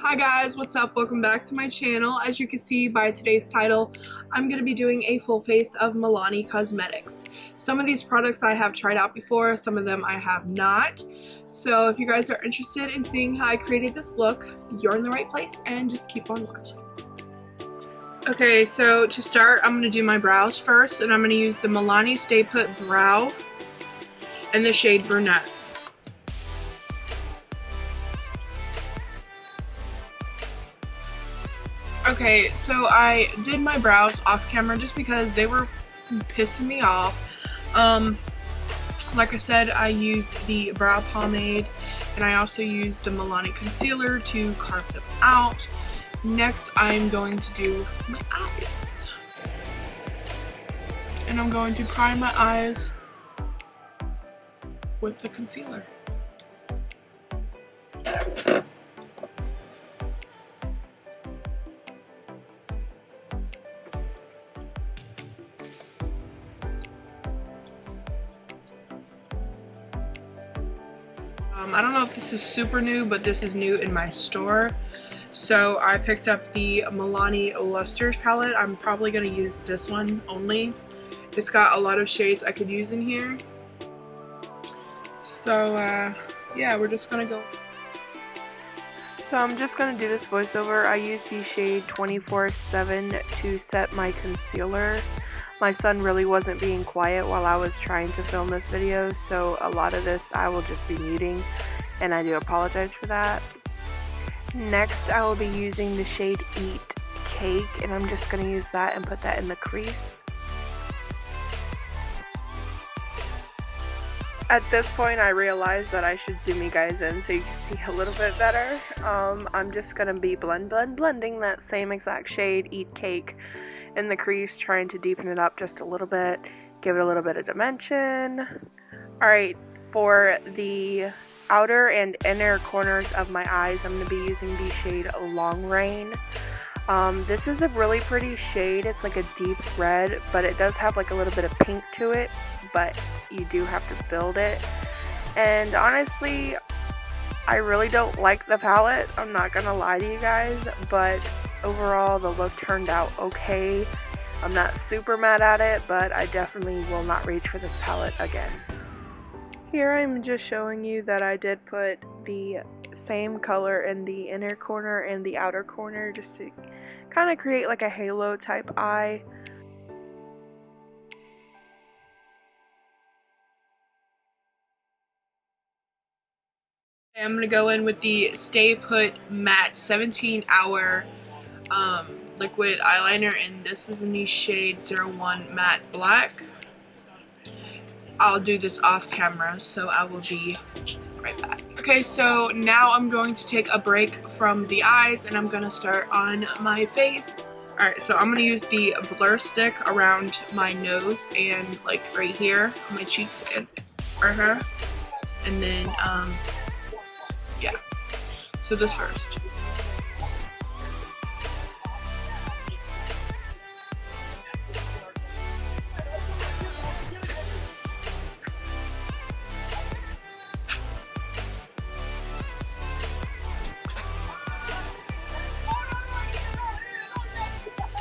Hi guys, what's up? Welcome back to my channel. As you can see by today's title, I'm going to be doing a full face of Milani cosmetics. Some of these products I have tried out before, some of them I have not. So if you guys are interested in seeing how I created this look, you're in the right place and just keep on watching. Okay, so to start, I'm going to do my brows first, and I'm going to use the Milani Stay Put Brow in the shade Brunette. Okay, so I did my brows off camera just because they were pissing me off. Like I said, I used the brow pomade and I also used the Milani concealer to carve them out. Next, I'm going to do my eyes. And I'm going to prime my eyes with the concealer. I don't know if this is super new, but this is new in my store. So I picked up the Milani Lusters palette. I'm probably going to use this one only. It's got a lot of shades I could use in here. So yeah, we're just going to go. So I'm just going to do this voiceover. I use the shade 24/7 to set my concealer. My son really wasn't being quiet while I was trying to film this video, so a lot of this I will just be muting, and I do apologize for that. Next, I will be using the shade Eat Cake, and I'm just going to use that and put that in the crease. At this point, I realized that I should zoom you guys in so you can see a little bit better. I'm just going to be blending that same exact shade, Eat Cake, in the crease, trying to deepen it up just a little bit, give it a little bit of dimension. Alright, for the outer and inner corners of my eyes, I'm going to be using the shade Long Rain. This is a really pretty shade. It's like a deep red, but it does have like a little bit of pink to it, but you do have to build it. And honestly, I really don't like the palette, I'm not gonna lie to you guys, but overall the look turned out okay. I'm not super mad at it, but I definitely will not reach for this palette again. Here I'm just showing you that I did put the same color in the inner corner and the outer corner just to kind of create like a halo type eye. I'm going to go in with the Stay Put Matte 17-Hour liquid eyeliner, and this is in the shade 01 Matte Black. I'll do this off camera, so I will be right back. Okay, so now I'm going to take a break from the eyes and I'm going to start on my face. Alright, so I'm going to use the blur stick around my nose and like right here on my cheeks and and then yeah, so this first.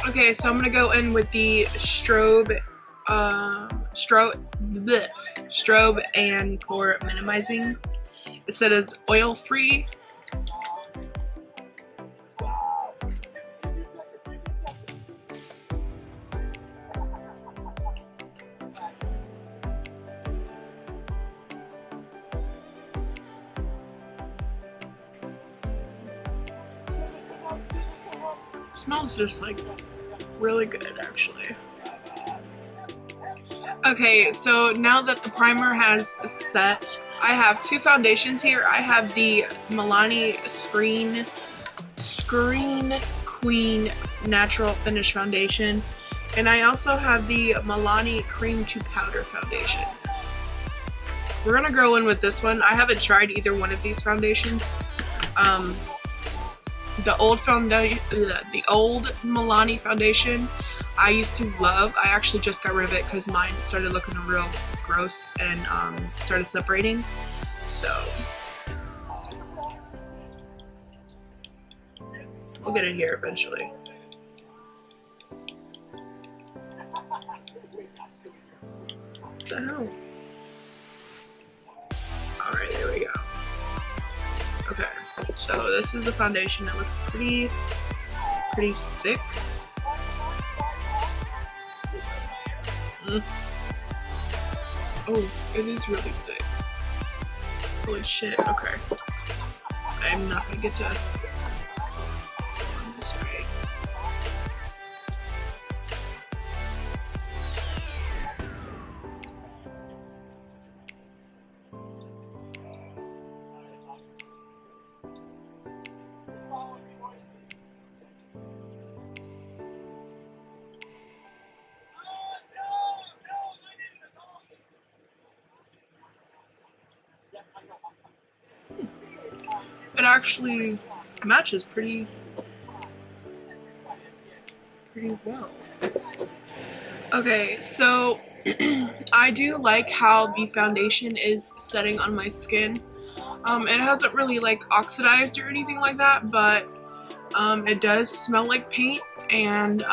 Okay, so I'm gonna go in with the strobe and pore minimizing. It says oil free. Smells just like really good actually. Okay, so now that the primer has set, I have two foundations here. I have the Milani Screen Queen Natural Finish Foundation, and I also have the Milani Cream to Powder Foundation. We're gonna go in with this one. I haven't tried either one of these foundations. The old Milani foundation I used to love. I actually just got rid of it because mine started looking real gross and started separating. So We'll get it here eventually. What the hell? Alright, there we go. Okay, so this is the foundation. It looks pretty thick. Oh, it is really thick. Holy shit, okay. I'm not gonna get to this right. It actually matches pretty well. Okay, so I do like how the foundation is setting on my skin. It hasn't really like oxidized or anything like that, but it does smell like paint, and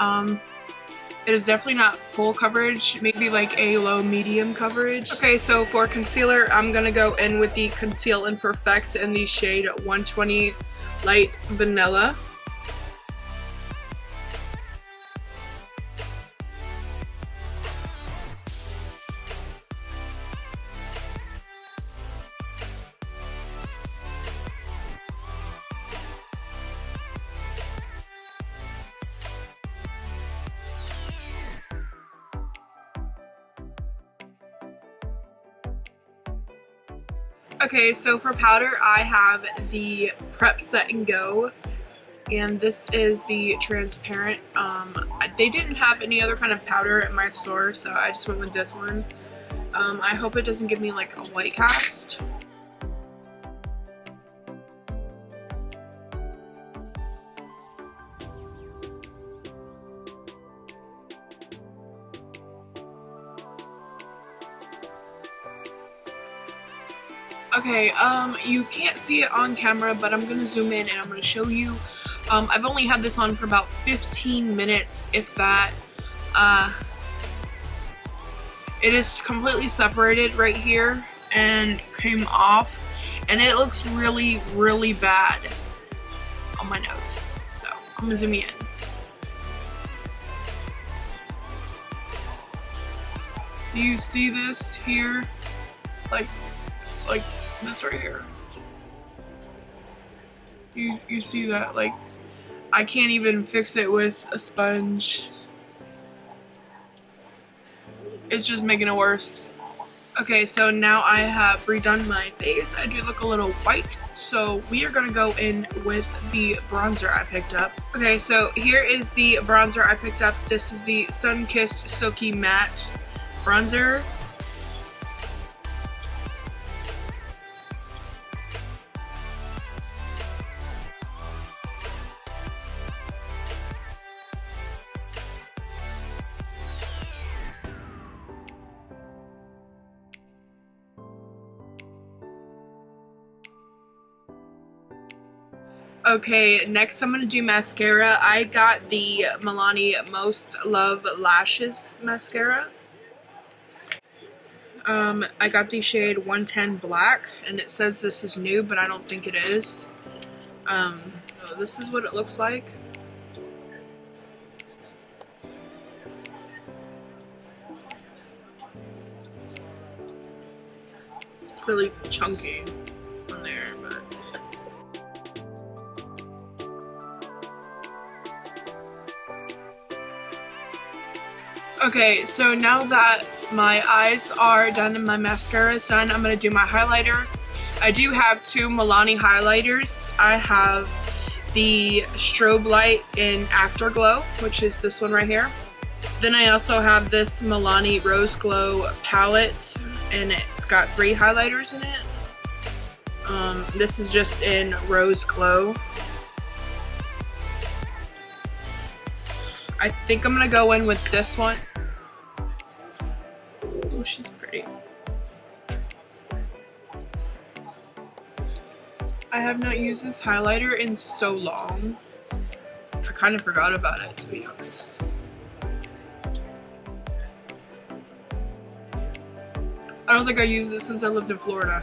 it is definitely not full coverage, maybe like a low medium coverage. Okay, so for concealer, I'm gonna go in with the Conceal and Perfect in the shade 120 Light Vanilla. Okay, so for powder, I have the Prep Set and Go, and this is the transparent. They didn't have any other kind of powder at my store, so I just went with this one. I hope it doesn't give me like a white cast. Okay, you can't see it on camera, but I'm gonna zoom in and I'm gonna show you. I've only had this on for about 15 minutes, if that. It is completely separated right here and came off, and it looks really, really bad on my nose. So I'm gonna zoom in. Do you see this here? Like this right here. You see that? Like, I can't even fix it with a sponge. It's just making it worse. Okay, so now I have redone my face. I do look a little white, so we are gonna go in with the bronzer I picked up. Okay, so here is the bronzer I picked up. This is the Sun Kissed Silky Matte bronzer. Okay, next I'm gonna do mascara. I got the Milani Most Love Lashes mascara. I got the shade 110 Black, and it says this is new, but I don't think it is. So this is what it looks like. It's really chunky on there, but okay, so now that my eyes are done and my mascara is done, I'm going to do my highlighter. I do have two Milani highlighters. I have the Strobe Light in Afterglow, which is this one right here. Then I also have this Milani Rose Glow palette, and it's got 3 highlighters in it. This is just in Rose Glow. I think I'm going to go in with this one. Oh, she's pretty. I have not used this highlighter in so long. kind of forgot about it, to be honest. I don't think I used it since I lived in Florida.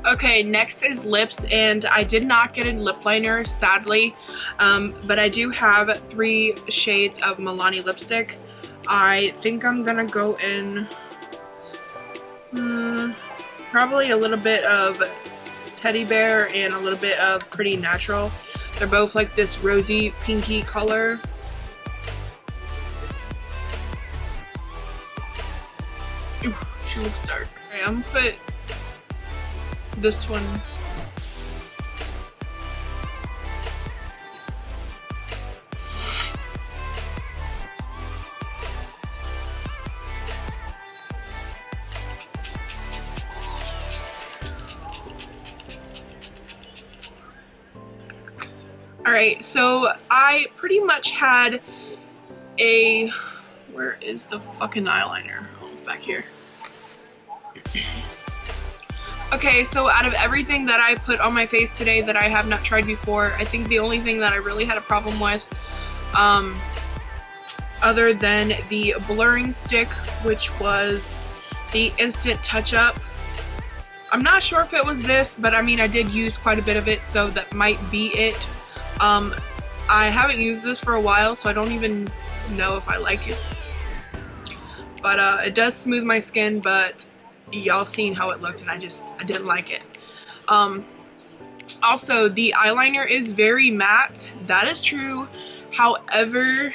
Okay, next is lips, and I did not get a lip liner, sadly, but I do have 3 shades of Milani lipstick. I think I'm gonna go in probably a little bit of Teddy Bear and a little bit of Pretty Natural. They're both like this rosy pinky color. Ooh, she looks dark. Okay, I'm gonna put this one. Alright, so I pretty much had a, where is the fucking eyeliner? Oh, back here. Okay, so out of everything that I put on my face today that I have not tried before, I think the only thing that I really had a problem with, other than the blurring stick, which was the instant touch-up. I'm not sure if it was this, but I mean I did use quite a bit of it, so that might be it. I haven't used this for a while, so I don't even know if I like it. But it does smooth my skin, but y'all seen how it looked and I didn't like it. Also, the eyeliner is very matte. That is true. However,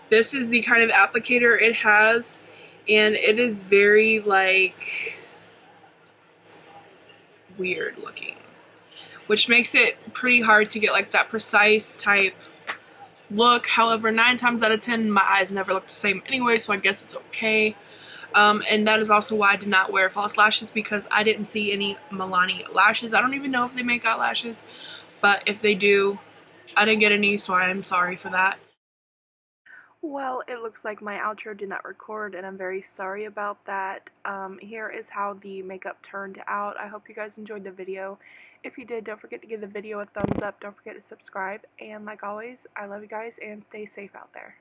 this is the kind of applicator it has, and it is very like weird looking, which makes it pretty hard to get like that precise type look. However, 9 times out of 10 my eyes never look the same anyway, so I guess it's okay. And that is also why I did not wear false lashes, because I didn't see any Milani lashes. I don't even know if they make eyelashes, but if they do, I didn't get any, so I am sorry for that. Well, it looks like my outro did not record, and I'm very sorry about that. Here is how the makeup turned out. I hope you guys enjoyed the video. If you did, don't forget to give the video a thumbs up. Don't forget to subscribe. And like always, I love you guys, and stay safe out there.